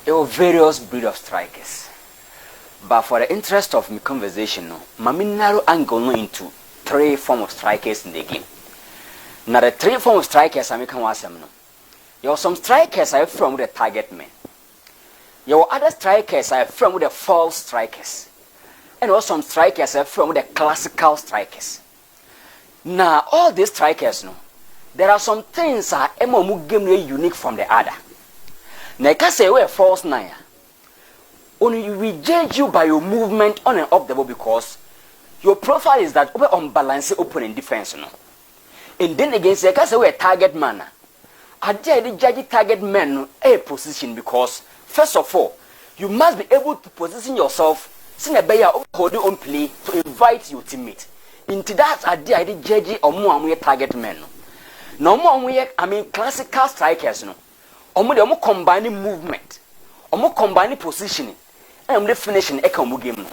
there were various breed of strikers. But for the interest of my conversation, no, I narrow angle into 3 forms of strikers in the game. Now the 3 forms of strikers I can watch them. There are some strikers I from with the target men. There are other strikers I from with the false strikers. And also some strikers I from with the classical strikers. Now all these strikers, no, there are some things are game unique from the other. Now I can say we're false nine. Only we judge you by your movement on and off the ball because your profile is that over unbalanced opening defense. No? And then again, say, because we're a target man. I did judge target man a position because, first of all, you must be able to position yourself, sing a bayer hold your own play to invite your teammate. Into that, I did judge or more target man. No more, I mean, classical strikers. No, or more combining movement, or more combining positioning. And the finishing echo game.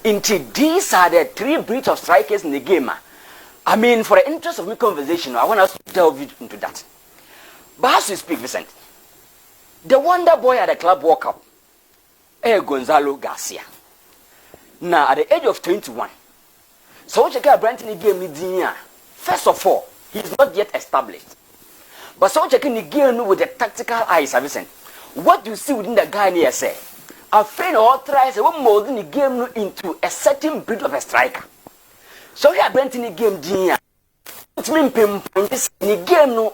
Into these are the 3 breeds of strikers in the game. I mean, for the interest of my conversation, I want us to delve into that. But as we speak, Vincent, the wonder boy at the club woke up, Gonzalo Garcia. Now, at the age of 21, so what you get brand in the game with Garcia? First of all, he's not yet established. But so what you can game with the tactical eyes, Vincent, what you see within the guy here say? A friend or tries one molding the game into a certain breed of a striker. So we are bringing the game Garcia. It means pinpoint this in the game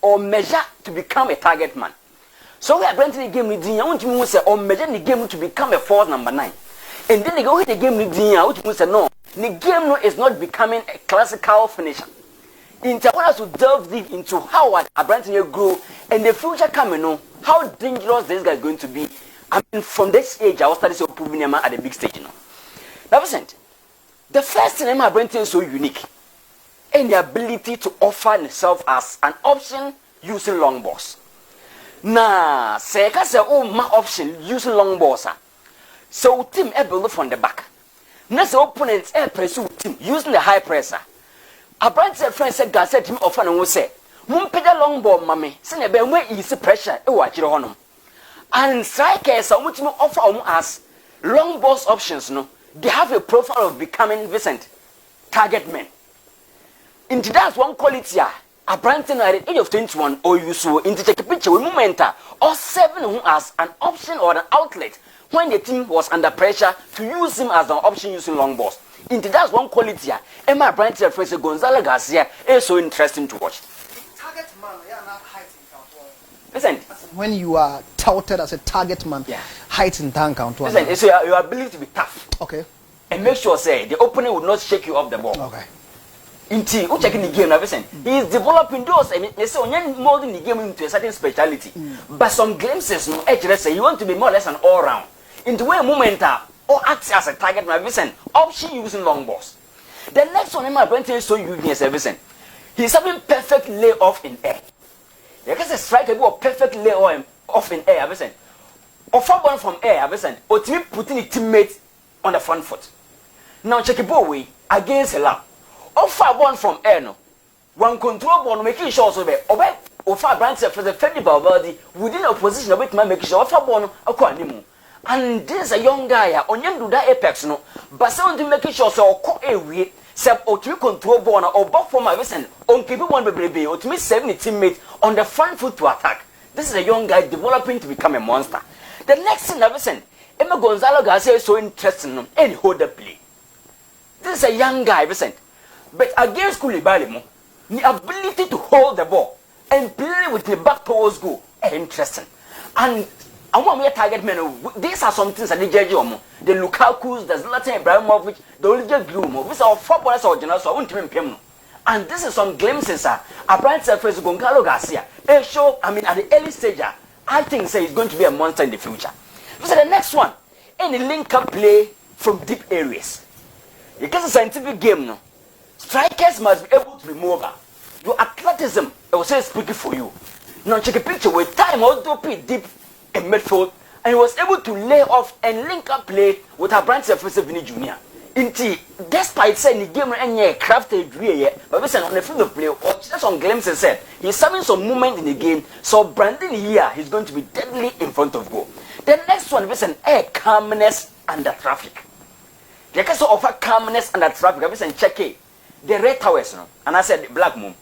or measure to become a target man. So we are bringing the game with Garcia. Which means or measure the game to become a force number 9. And then they go hit the game with Garcia. Which means no, the game is not becoming a classical finisher. Into want us to delve deep into how a brand new grow and the future coming on how dangerous this guy is going to be. I mean, from this age, I was starting to proving him at the big stage. Now, listen, the first thing my brain is so unique, and the ability to offer itself as an option using long balls. Now, say, I say, oh, my option using long balls. So, team a build from the back. Next, opponents a pursue team using the high pressure. A brand said, friend said, Garcia team offer and will say, Mumpeda long ball, mammy, send a bell where easy pressure, a watch your honor. And strikers are which offer as long balls options. No, they have a profile of becoming Vincent target men. Into that's one quality. A brand at the age of 21 or you so into take a picture with momenta or 7 who as an option or an outlet when the team was under pressure to use him as an option using long balls. Into that's one quality. Emma Brand said, Gonzalo Garcia is so interesting to watch. Target man, not height. Listen, when you are touted as a target man, height in tank count. Listen, it's your ability to be tough. Okay. And make sure say the opponent will not shake you off the ball. Okay. Inti, who checking the game now? Listen, he is developing those. I mean, they say when molding the game into a certain speciality. But some glimpses, no edge. Let's say you want to be more or less an all round. Into where moment or acts as a target man. Listen, option using long balls. The next one, my brain is so unique. Listen, he's having perfect layoff in air. Because a striker will perfect lay off in air, listen. Or far one from air, listen. Or to putting a teammate on the front foot. Now check a ball way against a lap. Or far one from air, no. One control ball making sure so there. Or far branch for the federal body within a position of it, man, making sure far one a quanimu. And this is a young guy on young do that apex, no. But someone to make sure so call a way. Sep or to control ball or back for my listen on people one baby or to me 70 teammates on the front foot to attack. This is a young guy developing to become a monster. The next thing I listen, Emma Gonzalo Garcia is so interesting and hold the play. This is a young guy, listen. But against Koulibaly, the ability to hold the ball and play with the back towards goal is interesting. And I want me a target man. These are some things that they judge on. The Lukaku's, the Zlatan Ibrahimovic, the Olivier Giroud. These are footballers original, so I won't even pay them. And this is some glimpses. A bright surface, Gonzalo Garcia. A show, I mean, at the early stage, I think say he's going to be a monster in the future. So the next one, any link-up play from deep areas. Because it's a scientific game, no. Strikers must be able to be mobile. Your athleticism, I will say, speaking for you. Now check a picture with time, also pretty deep in midfield, and he was able to lay off and link up play with a branch of Vinny Jr. Indeed, despite saying the game and crafted but listen on the field of play, or just on glimpses said he's having some movement in the game, so Brandon here he's going to be deadly in front of goal. one listen calmness under traffic. The case of calmness under traffic, listen check it. The red towers, no, and I said black moon.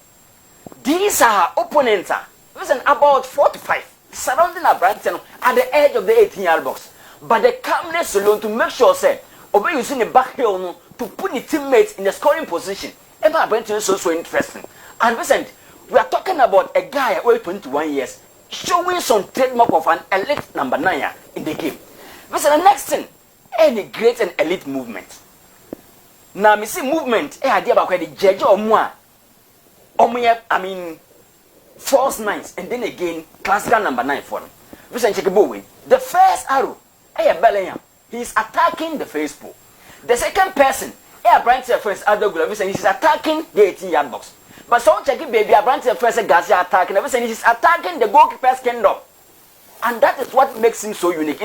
These are opponents. Listen, about 4 to 5 surrounding a branch at the edge of the 18-yard box. But the calmness alone to make sure, say, obey using the back heel no, to put the teammates in the scoring position. Emma Brenton is so interesting. And listen, we are talking about a guy who 21 years showing some trademark of an elite number 9 in the game. Listen, the next thing, any great and elite movement. Now, me see movement, idea about the judge or more. I mean, false nines, and then again, classical number 9 for them. Listen, check it. The first arrow, Bellingham, he's attacking the Facebook. The second person, Brandt first other goal, he's attacking the 18-yard box. But so check it, baby, Brandt first Garcia attacking, he's attacking the goalkeeper's kingdom. And that is what makes him so unique.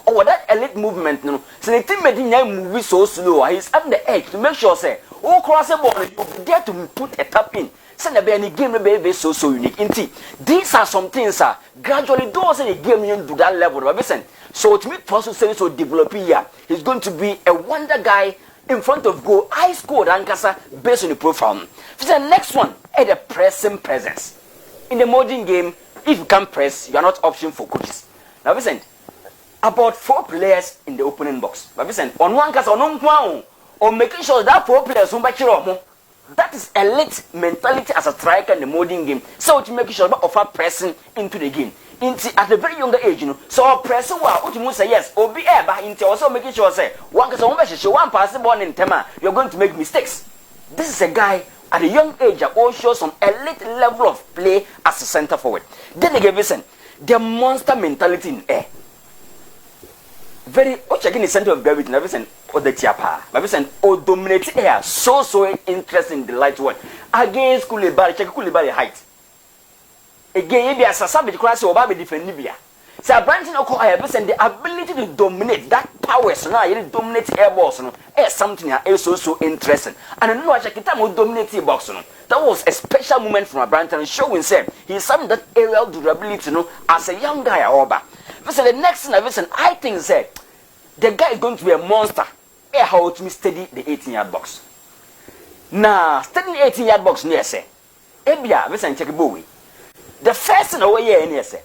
Or that elite movement, no. So the team made him move so slow. He's on the edge to make sure, say, oh, cross the ball, you get to put a tap in. Send a any game be so unique. These are some things, gradually those in the game you do that level. Listen, so to me, process so developing here, he's going to be a wonder guy in front of goal. I scored Ankasa based on the profile. The next one, the pressing presence. In the modern game, if you can't press, you are not option for coaches. Now listen, about 4 players in the opening box. But listen, on one case, on making sure that 4 players won't back you. That is elite mentality as a striker in the modern game. So to make sure of pressing into the game. At a very younger age, so pressing what say yes, or be but into also making sure say one passing ball in tema, you're going to make mistakes. This is a guy at a young age that all shows some elite level of play as a center forward. Then again, listen, the monster mentality in air. Very checking the center of gravity, listen, or the tiapa, but listen, or dominate air, so interesting in the light one. Against Koulibaly, check Koulibaly height. Again, maybe as a savage class or Baby defend Libya. So branching of the ability to dominate that power, so now you dominate air balls, is something that is so interesting. And I know I check it time will dominate the box. That was a special moment from a Branton showing himself. He's something that aerial durability, as a young guy over. Listen, the next thing I think say the guy is going to be a monster. How to steady the 18-yard box. Now, steady the 18-yard box near say. Ebia, listen, check Bowie. The first thing over here near say.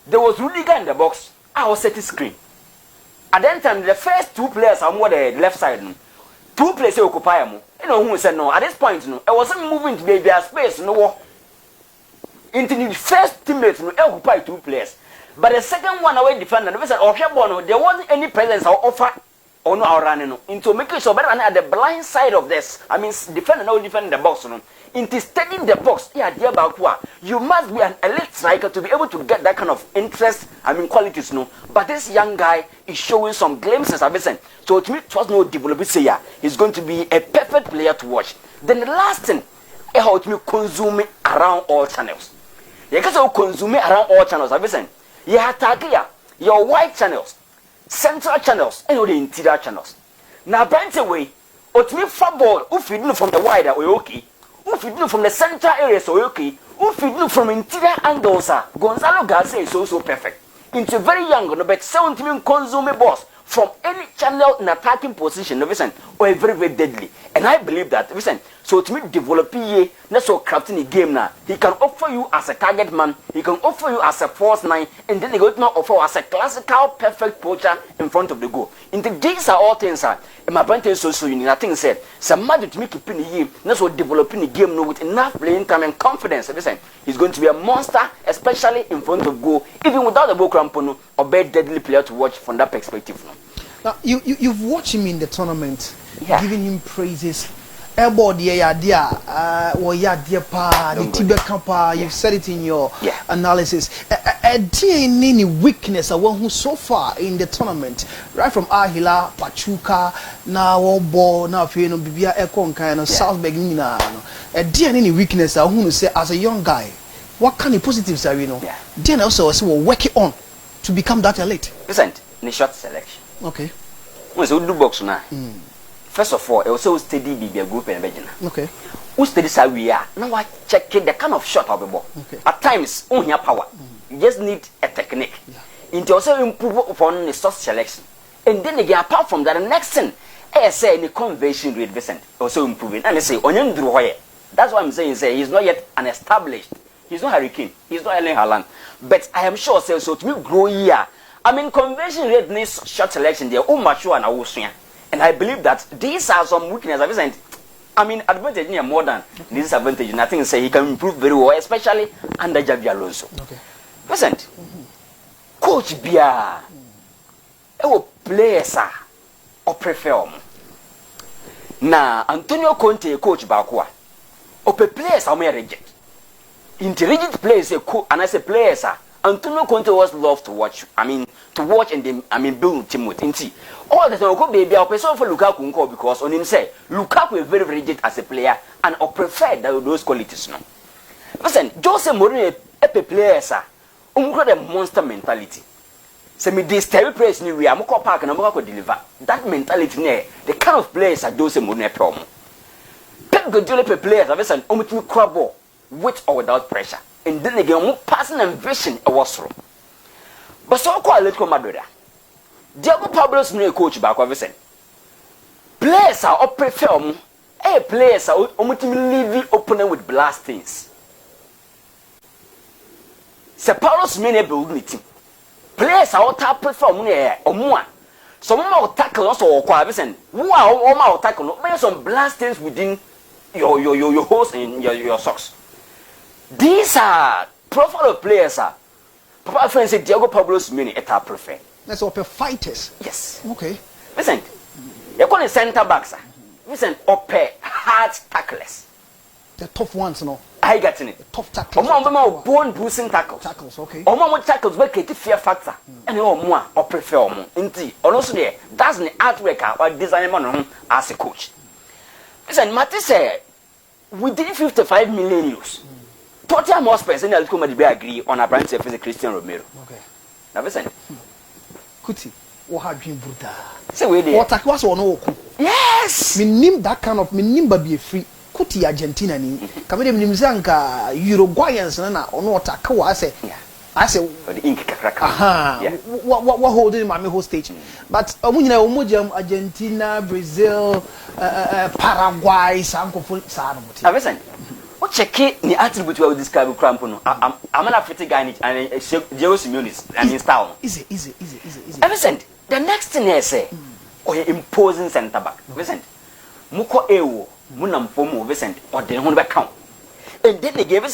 There was Rudiger in the box. I was set the screen. At that time, the first 2 players are more the left side. 2 players occupy them. You know who said no. At this point, I wasn't moving to be their space. No. Into the first teammates, occupy 2 players. But the second one away defender, there wasn't any presence or offer or no running into making sure better at the blind side of this. I mean, defender no defend the box. Into studying the box, dear Bakwa, you must be an elite striker to be able to get that kind of interest. I mean, qualities, But this young guy is showing some glimpses of it. So to me, it was no development. Say, he's going to be a perfect player to watch. Then the last thing, how to me consume around all channels. You can consume around all channels. Listen. You attack your white channels, central channels, and the interior channels. Now, branch away, or to me, football, if you do from the wider, or okay, if you do from the central areas, or okay, if you do from interior angles, Gonzalo Garcia is also perfect. Into very young, but 17 consume balls from any channel in attacking position, listen, or very deadly. And I believe that, listen, so to me, developing not so crafting a game now. He can offer you as a target man, he can offer you as a false 9, and then he going to offer as a classical perfect poacher in front of the goal. Into these are all things, and my brand is so unique. I think said, somebody to me keeping the game, not so developing the game with enough playing time and confidence. Listen, he's going to be a monster, especially in front of goal, even without the ball crampono, or bad deadly player to watch from that perspective. Now, you've watched him in the tournament, giving him praises. You've said it in your analysis. Any weakness who so far in the tournament, right from Ahila, Pachuca, now Bo, now Bibia Ekon kind of South Beginning. Any weakness who say as a young guy, what kind of positives are we know? Then also we're working on to become that elite. Listen, in a short selection. Okay. When you do box now. First of all, it was so steady be a group and Virginia. Okay. Who steady how we are? Now I check the kind of shot of the ball. Okay. At times, on your power. You just need a technique. Into also improve upon the source selection. And then again, apart from that, the next thing, I say the conversion rate Vincent also improving. And I say, Onyan Druhoye. That's why I'm saying, say he's not yet an established. He's not Hurricane. He's not Ellen Haaland. But I am sure, so to me, grow here. I mean, conversion rate needs short selection. They are all mature and all. And I believe that these are some weaknesses. Vincent, I mean, advantage near more than disadvantage. And I think say he can improve very well, especially under Javi Alonso. Okay. Vincent, Coach Bia, players or prefer. Na Antonio Conte coach Bakua. Ope players are reject. Intelligent players and I say players are. Antonio Conte was love to watch. I mean to watch and then build team with Inti. All the time baby I person for Lukaku because on him say Lukaku is very rigid as a player and I prefer those qualities no. Listen, Jose Mourinho a player sir. The monster mentality. Say me this terrible players ni we am go park and am go deliver. That mentality ne the kind of players are Jose Mourinho problem. Pep Guardiola players have said omutimi crab ball with or without pressure. And then again passing and vision a was through. But so call Atletico Madrid. Diego Pablo Simeone coach back over said. Players are up perform. Players are omutimi leave opponent with blastings. Se Pablo Simeone build team. Players are out perform or more. Some more tackle also or quite wow, all my tackle. Maybe some blastings within your host and your socks. These are profile of players. Papa friend said Diego Pablo Simeone at prefer. That's all fighters. Yes. Okay. Listen, you're calling center backs. Listen, hard tacklers. The tough ones, no. I got in it. The tough tackles. Bone bruising tackles. Tackles, okay. More tackles where create fear factor. And more or prefer more. Indeed, also there. That's the artwork or design man as a coach. Listen, Matty said within 55 million euros. Tottenham Hotspur and Atletico Madrid agree on a branch of Christian Romero. Okay. Now listen. Kuti, what have been brutal? Say we there. What was on oku? Yes. Me name that kind of me name be free. Kuti Argentina ni. Kamede me nimzanka Uruguayans na ono attack wa say. I say the ink kakraka. Aha. What holding my whole stage. But omunyina omujam Argentina, Brazil, Paraguay, Sankofo sa no muti. Now listen. What check ni attribute we describe crampono. I'm an African guy and Diego Simeone and in style. Easy. Listen, the next thing I say, imposing centre back. Listen, Muko Ewo, Munam Fomo, Vincent, or the one back count. And then they gave us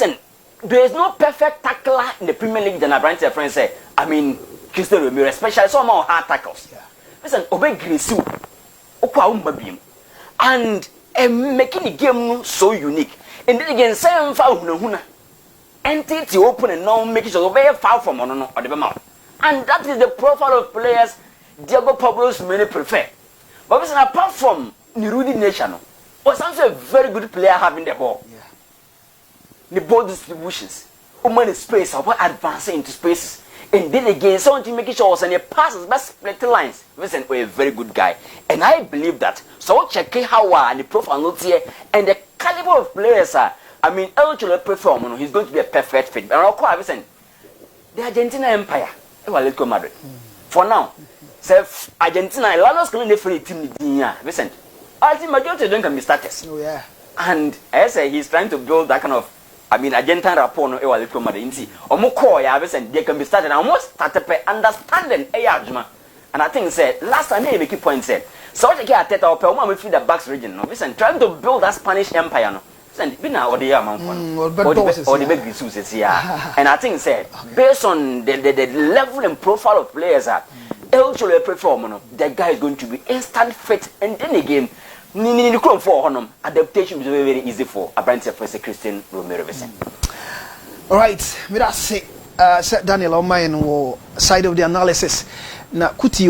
there is no perfect tackler in the Premier League than a branch of friends say. I mean, Christian Romero, especially some more hard tackles. Listen, Obey Grisu, Okwa Umbabim, and making the game so unique. And then again, same foul huna. Entity open and now making sure very foul from one or the mouth. And that is the profile of players Diego Pablo Simeone prefer. But listen, apart from Nirudi Nation, was also a very good player having the ball. Yeah. The ball distributions, money space, about advancing into spaces. And then again, someone making sure was any passes, but split lines. Listen, we're a very good guy. And I believe that. So check how the profile notes here and the caliber of players are. I mean, eligible perform. He's going to be a perfect fit. But I'll call listen, the Argentina Empire. Let's go Madrid. For now, say Argentina, Lanos can different team. Listen, I think majority of them can be starters. Oh yeah. And I say he's trying to build that kind of. I mean, Argentine rapport no ewa let's go Madrid. Listen, they can be started. Almost started by understanding and I think say last time they make a point said. So what you get at that feel the Basque region. No, listen, trying to build that Spanish empire. No, listen, been now or the or the big resources here. And I think say based on the level and profile of players are eligible perform. The guy is going to be instant fit, and then again, for honor adaptation is very easy for a branch of Christian Romero. All right, me that say Daniel on my side of the analysis. Na kuti